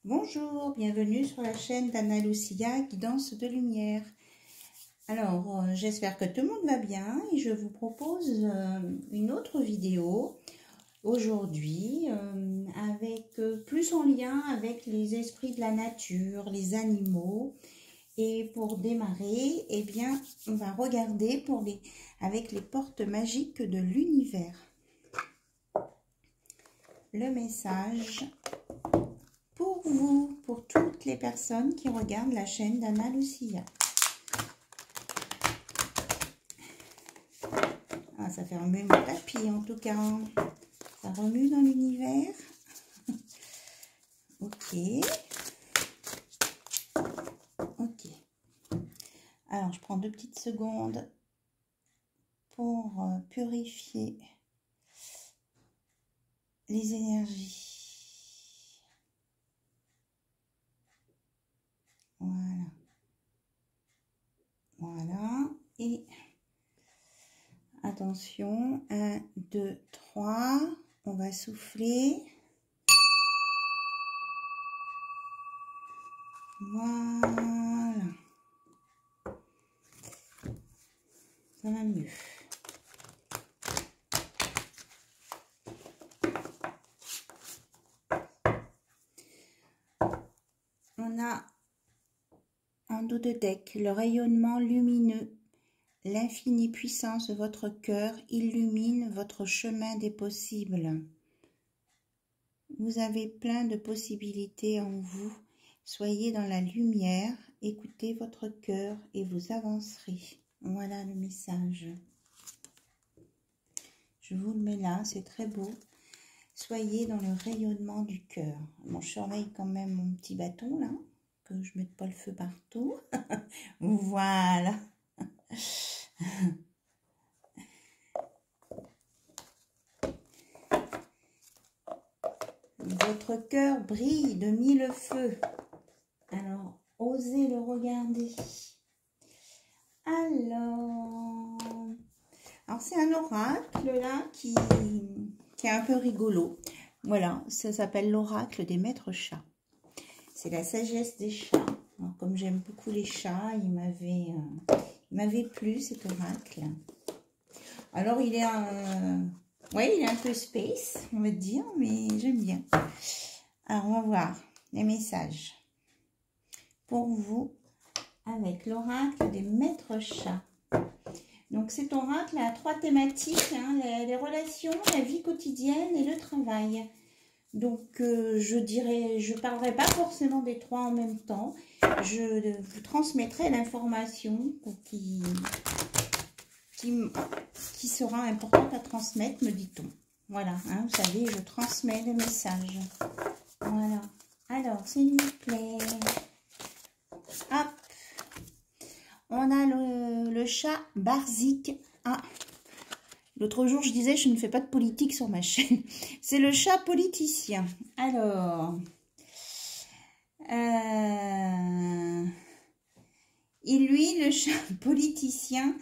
Bonjour, bienvenue sur la chaîne d'Anna Lucia, Guidance de Lumière. Alors, j'espère que tout le monde va bien et je vous propose une autre vidéo aujourd'hui avec plus en lien avec les esprits de la nature, les animaux. Et pour démarrer, eh bien, on va regarder avec les portes magiques de l'univers. Le message pour vous, pour toutes les personnes qui regardent la chaîne d'Anna Lucia. Ah, ça fait remuer mon tapis en tout cas. Ça remue dans l'univers. Ok. Ok. Alors, je prends 2 petites secondes pour purifier les énergies. Voilà. Voilà. Et attention, 1, 2, 3. On va souffler. Voilà. Ça va mieux. On a un dos de deck, le rayonnement lumineux, l'infinie puissance de votre cœur illumine votre chemin des possibles. Vous avez plein de possibilités en vous. Soyez dans la lumière, écoutez votre cœur et vous avancerez. Voilà le message. Je vous le mets là, c'est très beau. Soyez dans le rayonnement du cœur. Bon, je surveille quand même mon petit bâton là, que je ne mette pas le feu partout. Voilà. Votre cœur brille de 1000 feux. Alors, osez le regarder. Alors c'est un oracle là qui est un peu rigolo. Voilà, ça s'appelle l'oracle des maîtres chats. C'est la sagesse des chats. Alors, comme j'aime beaucoup les chats, il m'avait plu cet oracle. Alors il est ouais, il est un peu space, on va dire, mais j'aime bien. Alors on va voir les messages pour vous avec l'oracle des maîtres chats. Donc cet oracle a 3 thématiques, hein, les relations, la vie quotidienne et le travail. Donc je parlerai pas forcément des 3 en même temps. Je vous transmettrai l'information qui sera importante à transmettre, me dit-on. Voilà, hein, vous savez, je transmets le message. Voilà. Alors, s'il vous plaît. Hop. On a le chat Barzik. Ah, l'autre jour, je disais, je ne fais pas de politique sur ma chaîne. C'est le chat politicien. Alors, et lui, le chat politicien,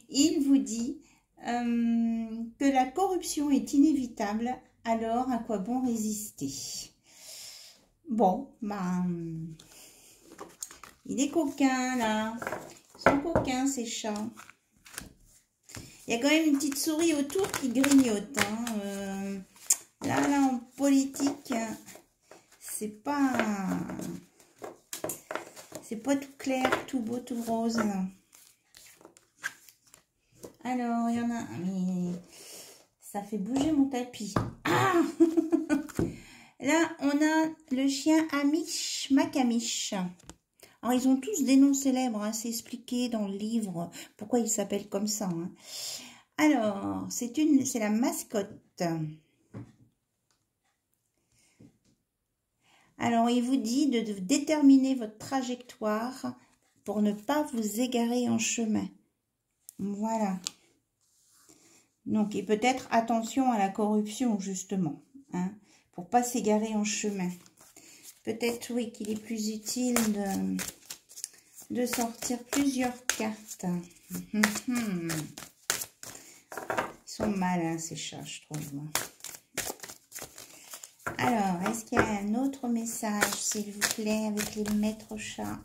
il vous dit que la corruption est inévitable, alors à quoi bon résister? Bon, ben, il est coquin là. Ils sont coquins ces chats. Il y a quand même une petite souris autour qui grignote. Hein. Là, en politique, c'est pas tout clair, tout beau, tout rose. Alors, il y en a, mais ça fait bouger mon tapis. Ah là, on a le chien Amish Macamish. Alors, ils ont tous des noms célèbres, hein, c'est expliqué dans le livre pourquoi ils s'appellent comme ça. Hein. Alors, c'est la mascotte. Alors, il vous dit de déterminer votre trajectoire pour ne pas vous égarer en chemin. Voilà. Donc, et peut-être attention à la corruption, justement, hein, pour ne pas s'égarer en chemin. Peut-être, oui, qu'il est plus utile de sortir plusieurs cartes. Ils sont malins, ces chats, je trouve. Alors, est-ce qu'il y a un autre message, s'il vous plaît, avec les maîtres chats?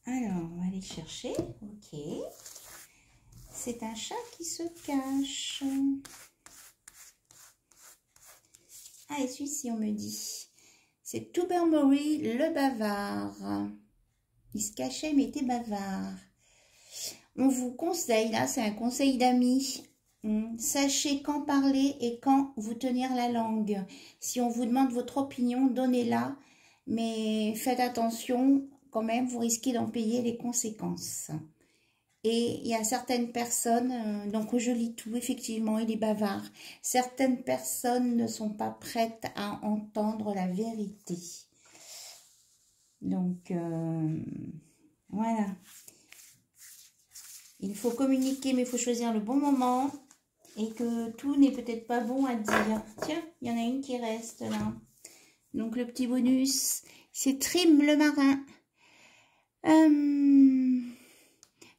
Alors, on va aller chercher. Ok. C'est un chat qui se cache. Ah, et celui-ci, on me dit. C'est Tobermory le bavard. Il se cachait, mais était bavard. On vous conseille, là, c'est un conseil d'amis. Sachez quand parler et quand vous tenir la langue. Si on vous demande votre opinion, donnez-la. Mais faites attention, quand même, vous risquez d'en payer les conséquences. Et il y a certaines personnes, donc je lis tout, effectivement, il est bavard. Certaines personnes ne sont pas prêtes à entendre la vérité. Donc, voilà. Il faut communiquer, mais il faut choisir le bon moment. Et que tout n'est peut-être pas bon à dire. Tiens, il y en a une qui reste là. Donc, le petit bonus, c'est Trim le marin.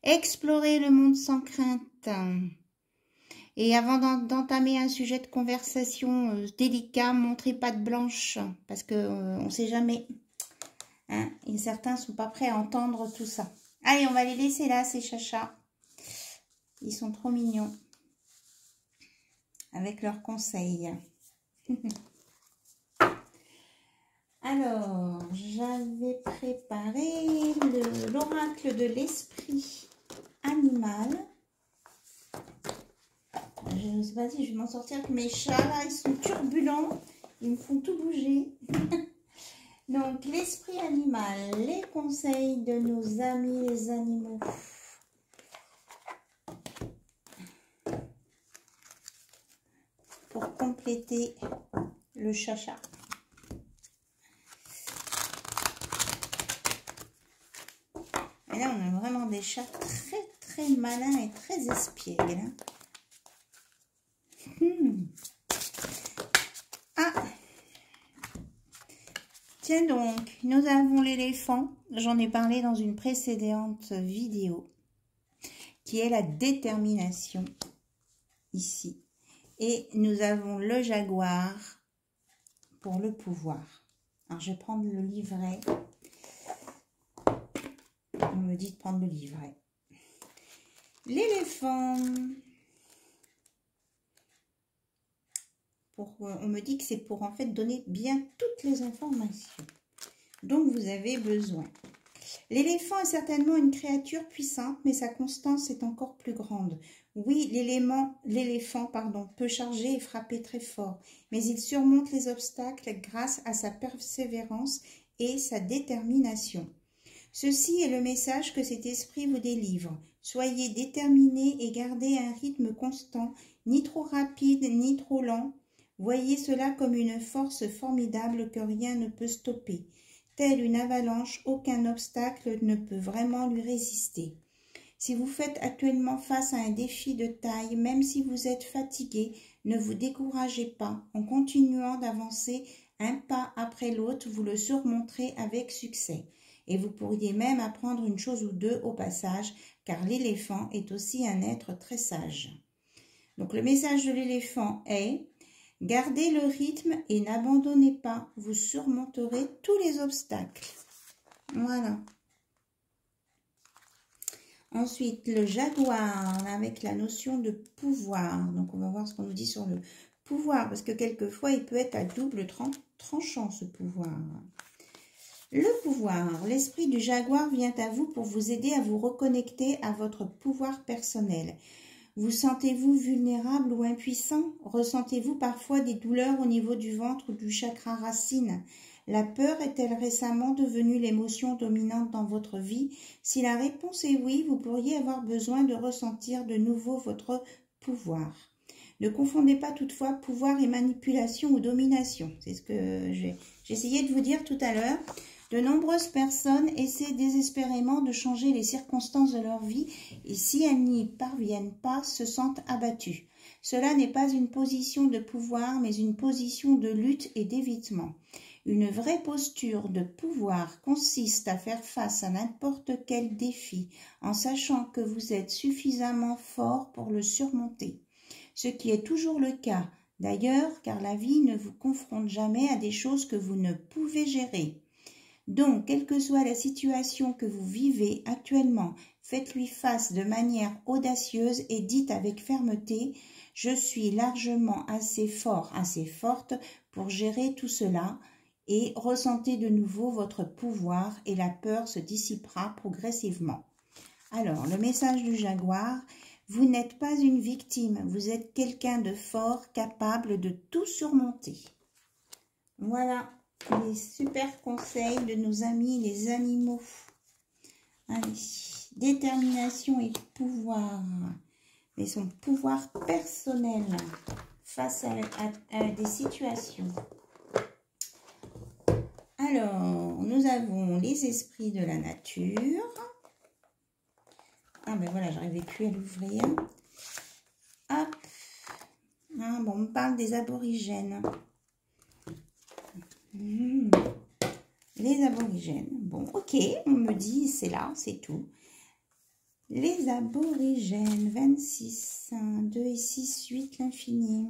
Explorer le monde sans crainte. Et avant d'entamer un sujet de conversation délicat, montrez patte blanche, parce que on ne sait jamais. Hein, et certains ne sont pas prêts à entendre tout ça. Allez, on va les laisser là, ces chachas. Ils sont trop mignons. Avec leurs conseils. Alors, j'avais préparé l'oracle de l'esprit animal. Je ne sais pas si je vais m'en sortir avec mes chats, là, ils sont turbulents, ils me font tout bouger. Donc, l'esprit animal, les conseils de nos amis les animaux. Pour compléter le chacha. Et là, on a vraiment des chats très malins et très espiègles. Ah, tiens donc, nous avons l'éléphant. J'en ai parlé dans une précédente vidéo, qui est la détermination, ici. Et nous avons le jaguar pour le pouvoir. Alors, je vais prendre le livret. On me dit de prendre le livret. L'éléphant. On me dit que c'est pour en fait donner bien toutes les informations dont vous avez besoin. L'éléphant est certainement une créature puissante, mais sa constance est encore plus grande. Oui, l'éléphant peut charger et frapper très fort, mais il surmonte les obstacles grâce à sa persévérance et sa détermination. Ceci est le message que cet esprit vous délivre. Soyez déterminés et gardez un rythme constant, ni trop rapide ni trop lent. Voyez cela comme une force formidable que rien ne peut stopper. Telle une avalanche, aucun obstacle ne peut vraiment lui résister. Si vous faites actuellement face à un défi de taille, même si vous êtes fatigué, ne vous découragez pas. En continuant d'avancer un pas après l'autre, vous le surmonterez avec succès. Et vous pourriez même apprendre une chose ou deux au passage, car l'éléphant est aussi un être très sage. Donc le message de l'éléphant est: gardez le rythme et n'abandonnez pas, vous surmonterez tous les obstacles. Voilà. Ensuite, le jaguar, avec la notion de pouvoir. Donc, on va voir ce qu'on nous dit sur le pouvoir, parce que quelquefois, il peut être à double tranchant, ce pouvoir. Le pouvoir, l'esprit du jaguar vient à vous pour vous aider à vous reconnecter à votre pouvoir personnel. Vous sentez-vous vulnérable ou impuissant? Ressentez-vous parfois des douleurs au niveau du ventre ou du chakra racine? La peur est-elle récemment devenue l'émotion dominante dans votre vie? Si la réponse est oui, vous pourriez avoir besoin de ressentir de nouveau votre pouvoir. Ne confondez pas toutefois pouvoir et manipulation ou domination. C'est ce que j'ai essayé de vous dire tout à l'heure. De nombreuses personnes essaient désespérément de changer les circonstances de leur vie et si elles n'y parviennent pas, se sentent abattues. Cela n'est pas une position de pouvoir, mais une position de lutte et d'évitement. Une vraie posture de pouvoir consiste à faire face à n'importe quel défi en sachant que vous êtes suffisamment fort pour le surmonter. Ce qui est toujours le cas, d'ailleurs, car la vie ne vous confronte jamais à des choses que vous ne pouvez gérer. Donc, quelle que soit la situation que vous vivez actuellement, faites-lui face de manière audacieuse et dites avec fermeté « Je suis largement assez fort, assez forte pour gérer tout cela » et ressentez de nouveau votre pouvoir et la peur se dissipera progressivement. Alors, le message du jaguar, vous n'êtes pas une victime, vous êtes quelqu'un de fort, capable de tout surmonter. Voilà les super conseils de nos amis les animaux. Allez, détermination et pouvoir, mais son pouvoir personnel face à des situations. Alors, nous avons les esprits de la nature. Ah ben voilà, j'arrivais plus à l'ouvrir. Hop. Ah, bon, on me parle des aborigènes. Les aborigènes. Bon, ok, on me dit c'est là, c'est tout. Les aborigènes, 26, 1, 2 et 6, 8, l'infini.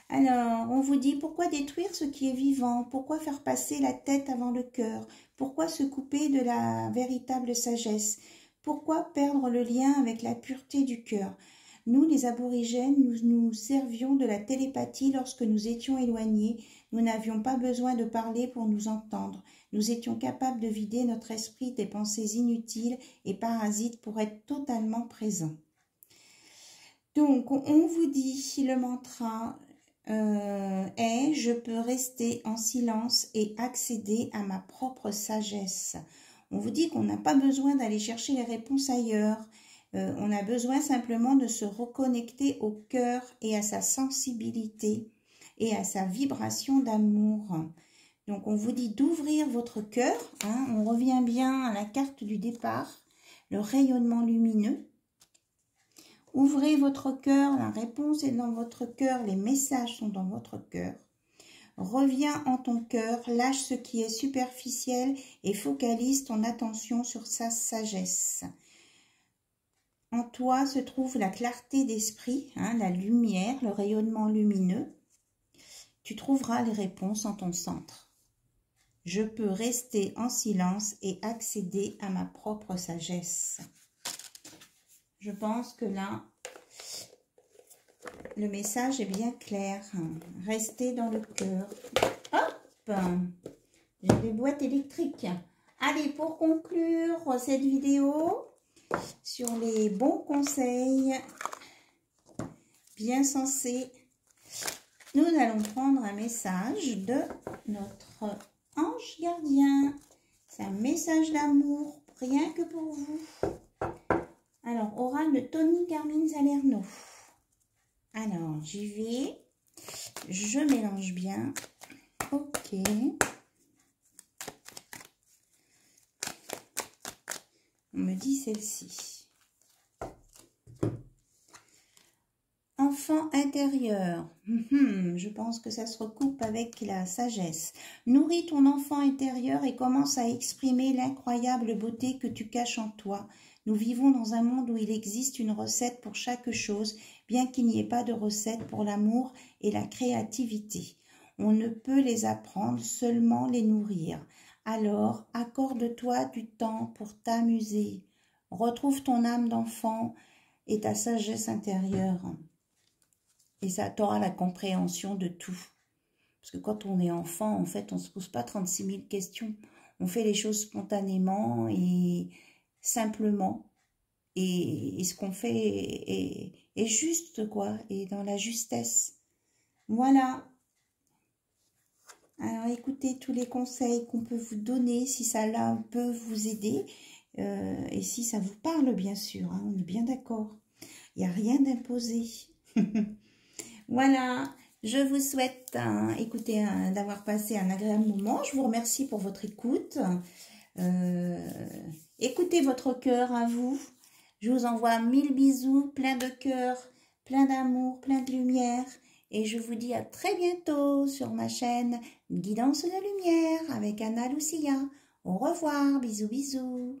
Alors, on vous dit pourquoi détruire ce qui est vivant? Pourquoi faire passer la tête avant le cœur? Pourquoi se couper de la véritable sagesse? Pourquoi perdre le lien avec la pureté du cœur? Nous, les aborigènes, nous nous servions de la télépathie lorsque nous étions éloignés. Nous n'avions pas besoin de parler pour nous entendre. Nous étions capables de vider notre esprit des pensées inutiles et parasites pour être totalement présents. Donc, on vous dit, le mantra est « Je peux rester en silence et accéder à ma propre sagesse ». On vous dit qu'on n'a pas besoin d'aller chercher les réponses ailleurs. On a besoin simplement de se reconnecter au cœur et à sa sensibilité et à sa vibration d'amour. Donc, on vous dit d'ouvrir votre cœur. Hein, on revient bien à la carte du départ, le rayonnement lumineux. Ouvrez votre cœur, la réponse est dans votre cœur, les messages sont dans votre cœur. Reviens en ton cœur, lâche ce qui est superficiel et focalise ton attention sur sa sagesse. En toi se trouve la clarté d'esprit, hein, la lumière, le rayonnement lumineux. Tu trouveras les réponses en ton centre. Je peux rester en silence et accéder à ma propre sagesse. Je pense que là, le message est bien clair. Restez dans le cœur. Hop! J'ai des boîtes électriques. Allez, pour conclure cette vidéo sur les bons conseils bien sensés, nous allons prendre un message de notre ange gardien. C'est un message d'amour, rien que pour vous. Alors, oral de Tony Carmine Salerno. Alors, j'y vais. Je mélange bien. Ok. On me dit celle-ci. Enfant intérieur. Je pense que ça se recoupe avec la sagesse. Nourris ton enfant intérieur et commence à exprimer l'incroyable beauté que tu caches en toi. Nous vivons dans un monde où il existe une recette pour chaque chose, bien qu'il n'y ait pas de recette pour l'amour et la créativité. On ne peut les apprendre, seulement les nourrir. Alors, accorde-toi du temps pour t'amuser. Retrouve ton âme d'enfant et ta sagesse intérieure. Et ça t'aura la compréhension de tout. Parce que quand on est enfant, en fait, on ne se pose pas 36 000 questions. On fait les choses spontanément et simplement. Et ce qu'on fait est juste, quoi. Et dans la justesse. Voilà. Alors, écoutez tous les conseils qu'on peut vous donner, si ça là peut vous aider. Et si ça vous parle, bien sûr. Hein, on est bien d'accord. Il n'y a rien d'imposé. Voilà, je vous souhaite, écoutez, d'avoir passé un agréable moment. Je vous remercie pour votre écoute. Écoutez votre cœur à vous. Je vous envoie 1000 bisous, plein de cœur, plein d'amour, plein de lumière. Et je vous dis à très bientôt sur ma chaîne Guidance de Lumière avec Anna Lucia. Au revoir, bisous bisous.